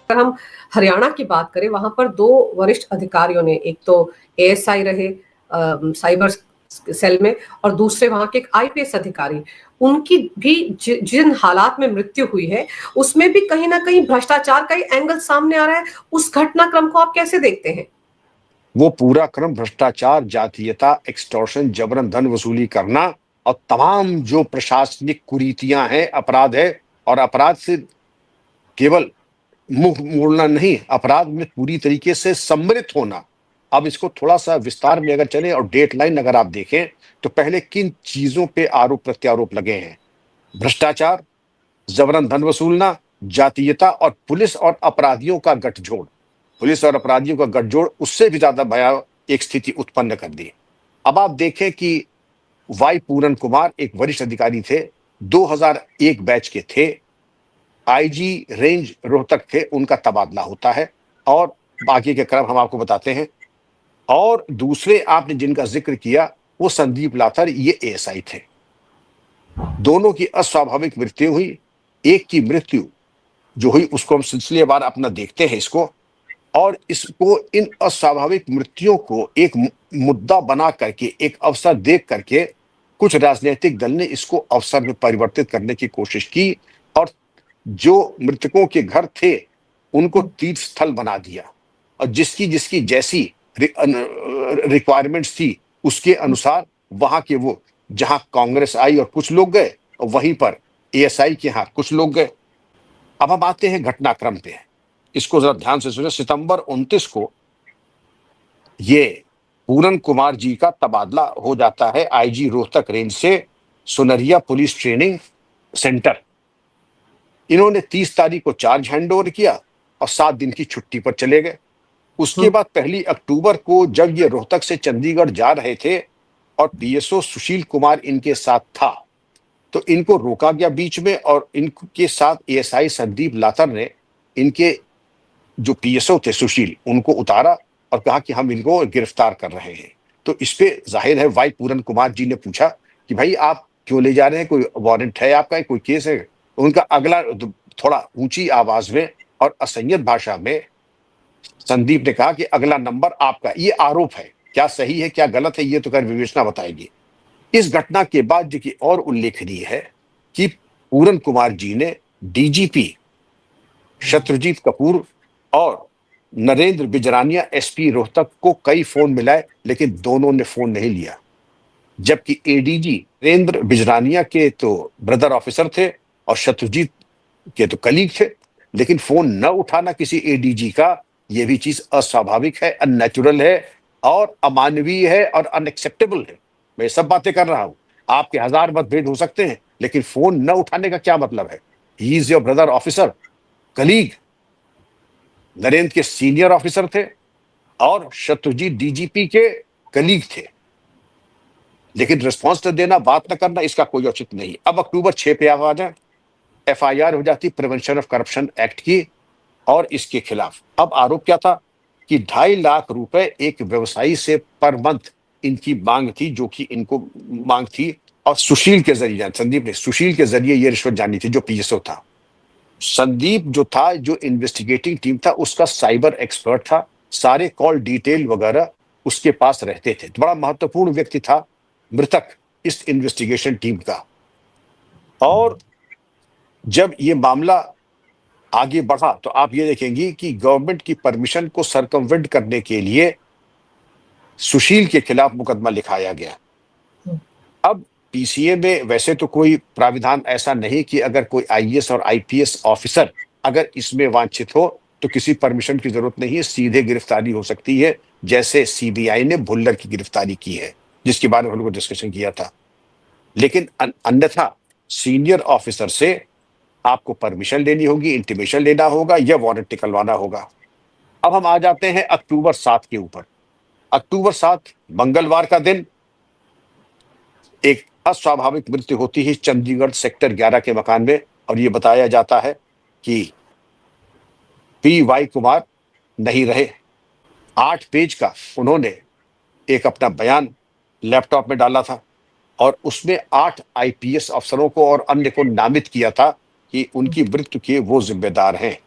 अगर हम हरियाणा की बात करें, वहां पर 2 वरिष्ठ अधिकारियों ने, एक तो एएसआई रहे साइबर सेल में, और दूसरे वहां के एक आईपीएस अधिकारी, उनकी भी जिन हालात में मृत्यु हुई है, उसमें भी कहीं ना कहीं भ्रष्टाचार का ही एंगल सामने आ रहा है। उस घटनाक्रम को आप कैसे देखते हैं? वो पूरा क्रम भ्रष्टाचार, जातीयता, एक्सटॉर्शन, जबरन धन वसूली करना और तमाम जो प्रशासनिक कुरीतियां हैं, अपराध है, और अपराध से केवल मुंह मोड़ना नहीं, अपराध में पूरी तरीके से सम्मिलित होना। अब इसको थोड़ा सा विस्तार में अगर चले और डेटलाइन अगर आप देखें तो पहले किन चीजों पे आरोप प्रत्यारोप लगे हैं? भ्रष्टाचार, जबरन धन वसूलना, जातीयता और पुलिस और अपराधियों का गठजोड़। पुलिस और अपराधियों का गठजोड़ उससे भी ज्यादा भयावह एक स्थिति उत्पन्न कर दी। अब आप देखें कि वाई पूरन कुमार एक वरिष्ठ अधिकारी थे, 2001 बैच के थे, आईजी रेंज रोहतक थे, उनका तबादला होता है और बाकी के क्रम हम आपको बताते हैं। और दूसरे आपने जिनका जिक्र किया वो संदीप लाथर, ये एएसआई थे। दोनों की अस्वाभाविक मृत्यु हुई। एक की मृत्यु जो हुई उसको हम सिलसिलेवार अपना देखते हैं इसको, और इसको इन अस्वाभाविक मृत्युओं को एक मुद्दा बना करके, एक अवसर देख करके कुछ राजनीतिक दल ने इसको अवसर में परिवर्तित करने की कोशिश की और जो मृतकों के घर थे उनको तीर्थ स्थल बना दिया, और जिसकी जिसकी जैसी रिक्वायरमेंट्स थी उसके अनुसार वहां के वो, जहां कांग्रेस आई और कुछ लोग गए, और वहीं पर एएसआई के यहां कुछ लोग गए। अब हम आते हैं घटनाक्रम पे, इसको जरा ध्यान से सुने। सितंबर 29 को ये पूरन कुमार जी का तबादला हो जाता है आईजी रोहतक रेंज से सुनरिया पुलिस ट्रेनिंग सेंटर। इन्होंने 30 तारीख को चार्ज हैंडओवर किया और 7 दिन की छुट्टी पर चले गए। उसके बाद 1 अक्टूबर को जब ये रोहतक से चंडीगढ़ जा रहे थे और पीएसओ सुशील कुमार इनके साथ था, तो इनको रोका गया बीच में, और इनके साथ एएसआई संदीप लाथर ने इनके जो पीएसओ थे सुशील, उनको उतारा और कहा कि हम इनको गिरफ्तार कर रहे हैं। तो इस पे जाहिर है वाई पूरन कुमार जी ने पूछा कि भाई आप क्यों ले जा रहे हैं, कोई वारंट है आपका, कोई केस है? उनका अगला थोड़ा ऊंची आवाज में और असंयत भाषा में संदीप ने कहा कि अगला नंबर आपका। ये आरोप है, क्या सही है क्या गलत है ये तो कर विवेचना बताएगी। इस घटना के बाद जो कि और उल्लेखनीय है कि पूरन कुमार जी ने डीजीपी शत्रुजीत कपूर और नरेंद्र बिजरानिया एसपी रोहतक को कई फोन मिलाए, लेकिन दोनों ने फोन नहीं लिया। जबकि एडीजी नरेंद्र बिजरानिया के तो ब्रदर ऑफिसर थे और शत्रुजीत के तो कलीग थे, लेकिन फोन न उठाना किसी एडीजी का, यह भी चीज अस्वाभाविक है, अननेचुरल है और अमानवीय है और अनएक्सेप्टेबल है। मैं सब बातें कर रहा हूं, आपके 1000 मतभेद हो सकते हैं, लेकिन फोन न उठाने का क्या मतलब है? He is your brother officer, colleague. Narendra के सीनियर ऑफिसर थे और शत्रुजीत डीजीपी के कलीग थे, लेकिन रिस्पॉन्स न देना, बात न करना, इसका कोई औचित्य नहीं। अब अक्टूबर 6 पे आ जाए, एफआईआर हो जाती प्रिवेंशन ऑफ करप्शन एक्ट की, और इसके खिलाफ अब आरोप क्या था कि 2.5 लाख रुपए एक व्यवसायी से पर मंथ इनकी मांग थी, जो कि इनको मांग थी, और सुशील के जरिए, संदीप ने सुशील के जरिए ये रिश्वत जानी थी जो पीएसओ था। संदीप जो था, जो इन्वेस्टिगेटिंग टीम था, उसका साइबर एक्सपर्ट था, सारे कॉल डिटेल वगैरह उसके पास रहते थे। तो बड़ा महत्वपूर्ण व्यक्ति था मृतक इस इन्वेस्टिगेशन टीम का। और जब ये मामला आगे बढ़ा तो आप ये देखेंगे कि गवर्नमेंट की परमिशन को सरकमवेंट करने के लिए सुशील के खिलाफ मुकदमा लिखाया गया। अब पीसीए में वैसे तो कोई प्राविधान ऐसा नहीं कि अगर कोई आईएएस और आईपीएस ऑफिसर अगर इसमें वांछित हो तो किसी परमिशन की जरूरत नहीं है, सीधे गिरफ्तारी हो सकती है, जैसे सीबीआई ने भुल्लर की गिरफ्तारी की है, जिसके बारे में हम लोग डिस्कशन किया था। लेकिन अन्यथा सीनियर ऑफिसर से आपको परमिशन लेनी होगी, इंटीमेशन लेना होगा या वारंट निकलवाना होगा। अब हम आ जाते हैं अक्टूबर 7 के ऊपर। अक्टूबर 7 मंगलवार का दिन एक अस्वाभाविक मृत्यु होती है चंडीगढ़ सेक्टर 11 के मकान में, और यह बताया जाता है कि पी वाई कुमार नहीं रहे। 8 पेज का उन्होंने एक अपना बयान लैपटॉप में डाला था और उसमें 8 आईपीएस अफसरों को और अन्य को नामित किया था कि उनकी मृत्यु के वो जिम्मेदार हैं।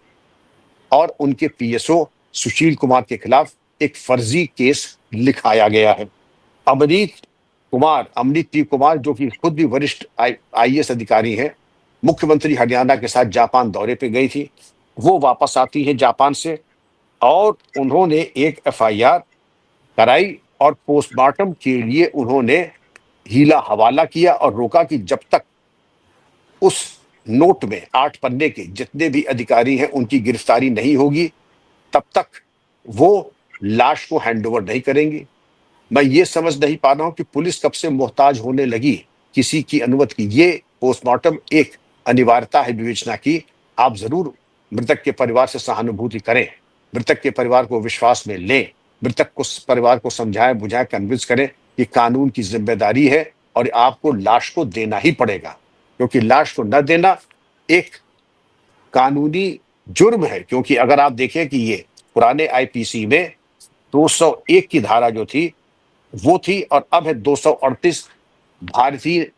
और उनके पीएसओ सुशील कुमार के खिलाफ एक फर्जी केस लिखाया गया है। अमनीत टी कुमार जो कि खुद भी वरिष्ठ आईएएस अधिकारी हैं, मुख्यमंत्री हरियाणा के साथ जापान दौरे पे गई थी, वो वापस आती है जापान से और उन्होंने एक एफआईआर कराई और पोस्टमार्टम के लिए उन्होंने हीला हवाला किया और रोका कि जब तक उस नोट में 8 पन्ने के जितने भी अधिकारी हैं उनकी गिरफ्तारी नहीं होगी तब तक वो लाश को हैंडओवर नहीं करेंगी। मैं ये समझ नहीं पा रहा हूं कि पुलिस कब से मोहताज होने लगी किसी की अनुमति की। ये पोस्टमार्टम एक अनिवार्यता है विवेचना की। आप जरूर मृतक के परिवार से सहानुभूति करें, मृतक के परिवार को विश्वास में लें, मृतक को परिवार को समझाएं बुझाएं, कन्विंस करें कि कानून की जिम्मेदारी है और आपको लाश को देना ही पड़ेगा, क्योंकि लाश को न देना एक कानूनी जुर्म है। क्योंकि अगर आप देखें कि ये पुराने आईपीसी में 201 की धारा जो थी वो थी और अब है 238 भारतीय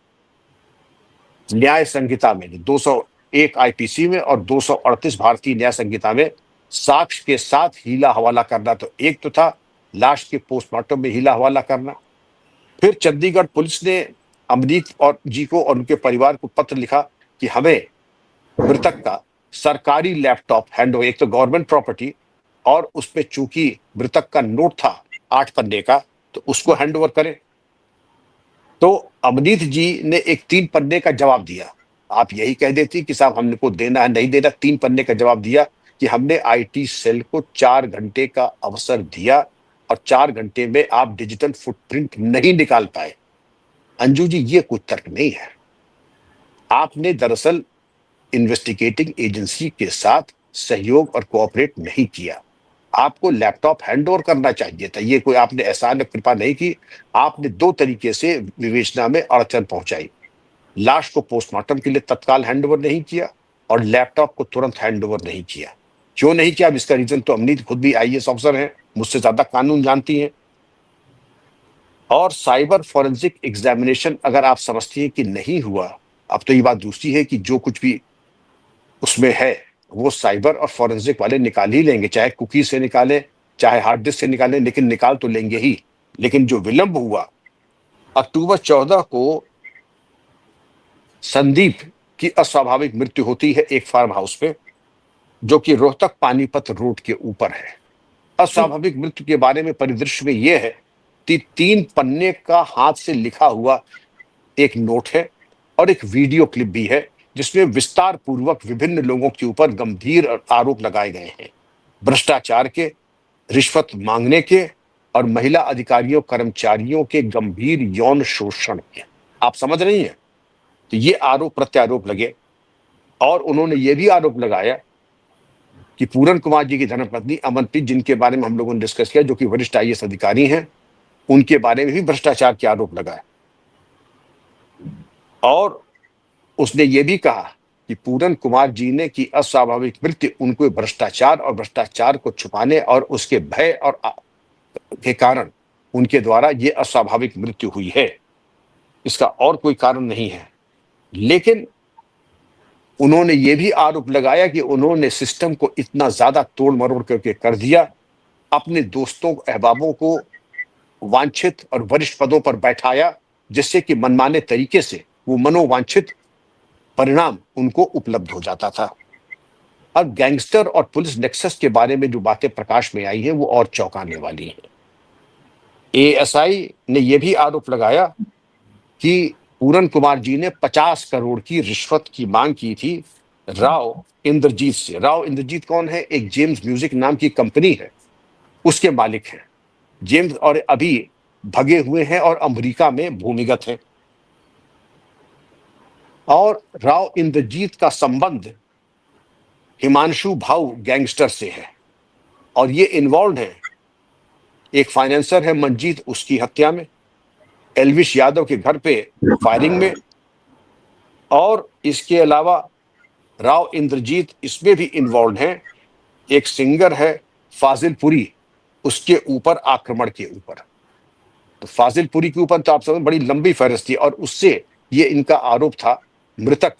न्याय संहिता में, 201 आईपीसी में और 238 भारतीय न्याय संहिता में साक्ष्य के साथ हीला हवाला करना तो एक तो था, लाश के पोस्टमार्टम में हीला हवाला करना। फिर चंडीगढ़ पुलिस ने अमनीत और जी को और उनके परिवार को पत्र लिखा कि हमें मृतक का सरकारी लैपटॉप हैंड, एक तो गवर्नमेंट प्रॉपर्टी और उसपे चूंकि मृतक का नोट था 8 पन्ने का तो उसको हैंड ओवर करें। तो अमनीत जी ने एक 3 पन्ने का जवाब दिया। आप यही कह देती कि साहब हमको देना है नहीं देना। 3 पन्ने का जवाब दिया कि हमने आईटी सेल को 4 घंटे का अवसर दिया और 4 घंटे में आप डिजिटल फुटप्रिंट नहीं निकाल पाए। अंजू जी ये कोई तर्क नहीं है। आपने दरअसल इन्वेस्टिगेटिंग एजेंसी के साथ सहयोग और कोऑपरेट नहीं किया। आपको लैपटॉप हैंडओवर करना चाहिए था। ये कोई आपने एहसान कृपा नहीं की। आपने 2 तरीके से विवेचना में अड़चन पहुंचाई। लाश को पोस्टमार्टम के लिए तत्काल हैंडओवर नहीं किया और लैपटॉप को तुरंत हैंडओवर नहीं किया। क्यों नहीं किया, अब इसका रीजन तो अमनीत खुद भी आईएएस अफसर हैं, मुझसे ज्यादा कानून जानती हैं। और साइबर फॉरेंसिक एग्जामिनेशन अगर आप समझती हैं कि नहीं हुआ, अब तो ये बात दूसरी है कि जो कुछ भी उसमें है वो साइबर और फॉरेंसिक वाले निकाल ही लेंगे, चाहे कुकी से निकाले चाहे हार्ड डिस्क से निकाले, लेकिन निकाल तो लेंगे ही। लेकिन जो विलंब हुआ, अक्टूबर 14 को संदीप की अस्वाभाविक मृत्यु होती है एक फार्म हाउस पे जो कि रोहतक पानीपत रोड के ऊपर है। अस्वाभाविक मृत्यु के बारे में परिदृश्य में यह है कि 3 पन्ने का हाथ से लिखा हुआ एक नोट है और एक वीडियो क्लिप भी है जिसमें विस्तार पूर्वक विभिन्न लोगों के ऊपर गंभीर आरोप लगाए गए हैं, भ्रष्टाचार के, रिश्वत मांगने के और महिला अधिकारियों कर्मचारियों के गंभीर यौन शोषण के। आप समझ रही हैं? तो ये आरोप प्रत्यारोप लगे और उन्होंने ये भी आरोप लगाया कि पूरन कुमार जी की धर्मपत्नी अमनप्रीत, जिनके बारे में हम लोगों ने डिस्कस किया, जो कि वरिष्ठ आईएएस अधिकारी हैं, उनके बारे में भी भ्रष्टाचार के आरोप लगाए। और उसने ये भी कहा कि पूरन कुमार जी ने की अस्वाभाविक मृत्यु उनको भ्रष्टाचार और भ्रष्टाचार को छुपाने और उसके भय और के कारण उनके द्वारा ये अस्वाभाविक मृत्यु हुई है, इसका और कोई कारण नहीं है। लेकिन उन्होंने ये भी आरोप लगाया कि उन्होंने सिस्टम को इतना ज्यादा तोड़ मरोड़ करके कर दिया, अपने दोस्तों अहबाबों को वांछित और वरिष्ठ पदों पर बैठाया जिससे कि मनमाने तरीके से वो मनोवांछित परिणाम उनको उपलब्ध हो जाता था। अब गैंगस्टर और पुलिस नेक्सस के बारे में जो बातें प्रकाश में आई हैं वो और चौंकाने वाली हैं। एएसआई ने यह भी आरोप लगाया कि पूरन कुमार जी ने 50 करोड़ की रिश्वत की मांग की थी राव इंद्रजीत से। राव इंद्रजीत कौन है? एक जेम्स म्यूजिक नाम की कंपनी है, उसके मालिक हैं जेम्स, और अभी भगे हुए हैं और अमेरिका में भूमिगत हैं। और राव इंद्रजीत का संबंध हिमांशु भाऊ गैंगस्टर से है और ये इन्वॉल्व है। एक फाइनेंसर है मंजीत, उसकी हत्या में, एल्विश यादव के घर पे फायरिंग में, और इसके अलावा राव इंद्रजीत इसमें भी इन्वॉल्व हैं। एक सिंगर है फाजिलपुरी, उसके ऊपर आक्रमण के ऊपर। तो फाजिलपुरी के ऊपर तो आप समझ बड़ी लंबी फहरिस्त थी और उससे ये इनका आरोप था मृतक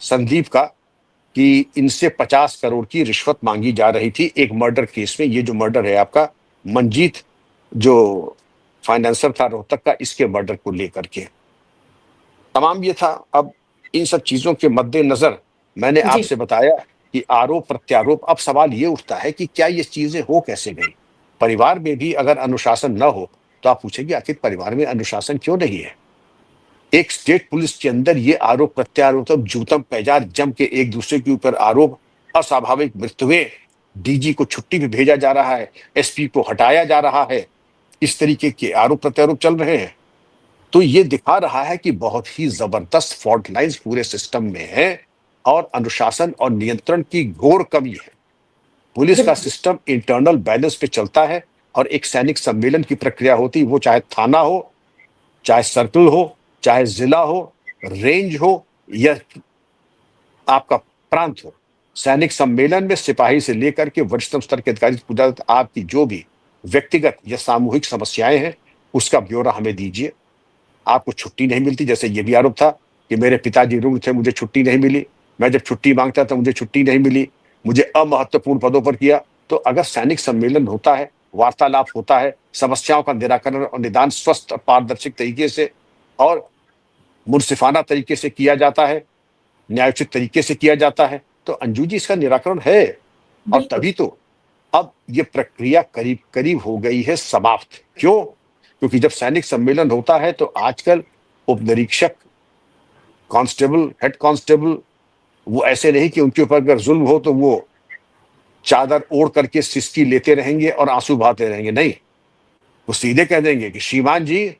संदीप का कि इनसे 50 करोड़ की रिश्वत मांगी जा रही थी एक मर्डर केस में। ये जो मर्डर है आपका मंजीत, जो फाइनेंसर था रोहतक का, इसके मर्डर को लेकर के तमाम ये था। अब इन सब चीजों के मद्देनजर मैंने जी। आपसे बताया कि आरोप प्रत्यारोप। अब सवाल ये उठता है कि क्या ये चीजें हो कैसे गई? परिवार में भी अगर अनुशासन न हो तो आप पूछेंगे आखिर परिवार में अनुशासन क्यों नहीं है? एक स्टेट पुलिस के अंदर ये आरोप प्रत्यारोप, जूतम पैजार जम के एक दूसरे के ऊपर आरोप, अस्वाभाविक मृत्युएं, डीजी को छुट्टी पे भेजा जा रहा है, एसपी को हटाया जा रहा है, इस तरीके के आरोप प्रत्यारोप चल रहे हैं। तो ये दिखा रहा है कि बहुत ही जबरदस्त फॉल्ट लाइंस पूरे सिस्टम में है और अनुशासन और नियंत्रण की घोर कमी है। पुलिस का सिस्टम इंटरनल बैलेंस पे चलता है और एक सैनिक सम्मेलन की प्रक्रिया होती, वो चाहे थाना हो, चाहे सर्कल हो, चाहे जिला हो, रेंज हो या आपका प्रांत हो। सैनिक सम्मेलन में सिपाही से लेकर के वरिष्ठतम स्तर के अधिकारी पूछा जाता है, आपकी जो भी व्यक्तिगत या सामूहिक समस्याएं हैं उसका ब्यौरा हमें दीजिए। आपको छुट्टी नहीं मिलती, जैसे ये भी आरोप था कि मेरे पिताजी रुग्ण थे, मुझे छुट्टी नहीं मिली, मैं जब छुट्टी मांगता था मुझे छुट्टी नहीं मिली, मुझे अमहत्वपूर्ण पदों पर किया। तो अगर सैनिक सम्मेलन होता है, वार्तालाप होता है, समस्याओं का निराकरण और निदान स्वस्थ और पारदर्शी तरीके से और मुनसिफाना तरीके से किया जाता है, न्यायोचित तरीके से किया जाता है, तो अंजू जी इसका निराकरण है। और बिल्कुल। तभी तो अब ये प्रक्रिया करीब करीब हो गई है समाप्त। क्यों? क्योंकि जब सैनिक सम्मेलन होता है तो आजकल उप निरीक्षक, कांस्टेबल, हेड कांस्टेबल, वो ऐसे नहीं कि उनके ऊपर अगर जुल्म हो तो वो चादर ओढ़ करके सिसकी लेते रहेंगे और आंसू बहाते रहेंगे। नहीं, वो सीधे कह देंगे कि श्रीमान जी,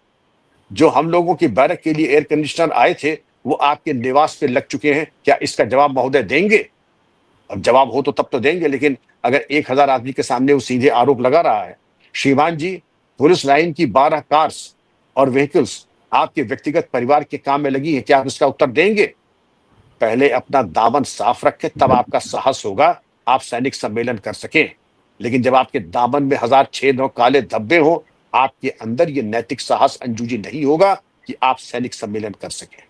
जो हम लोगों की बैरक के लिए एयर कंडीशनर आए थे वो आपके निवास पे लग चुके हैं, क्या इसका जवाब महोदय देंगे? अब जवाब हो तो तब तो देंगे, लेकिन अगर 1000 आदमी के सामने वो सीधे आरोप लगा रहा है, श्रीमान जी, पुलिस लाइन की 12 कार्स और व्हीकल्स आपके व्यक्तिगत परिवार के काम में लगी है, क्या आप इसका उत्तर देंगे? पहले अपना दामन साफ रखें, तब आपका साहस होगा आप सैनिक सम्मेलन कर सकें। लेकिन जब आपके दामन में 1000 छेद हो, काले धब्बे हो, आपके अंदर ये नैतिक साहस अंजू जी नहीं होगा कि आप सैनिक सम्मेलन कर सकें।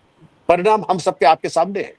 परिणाम हम सबके आपके सामने है।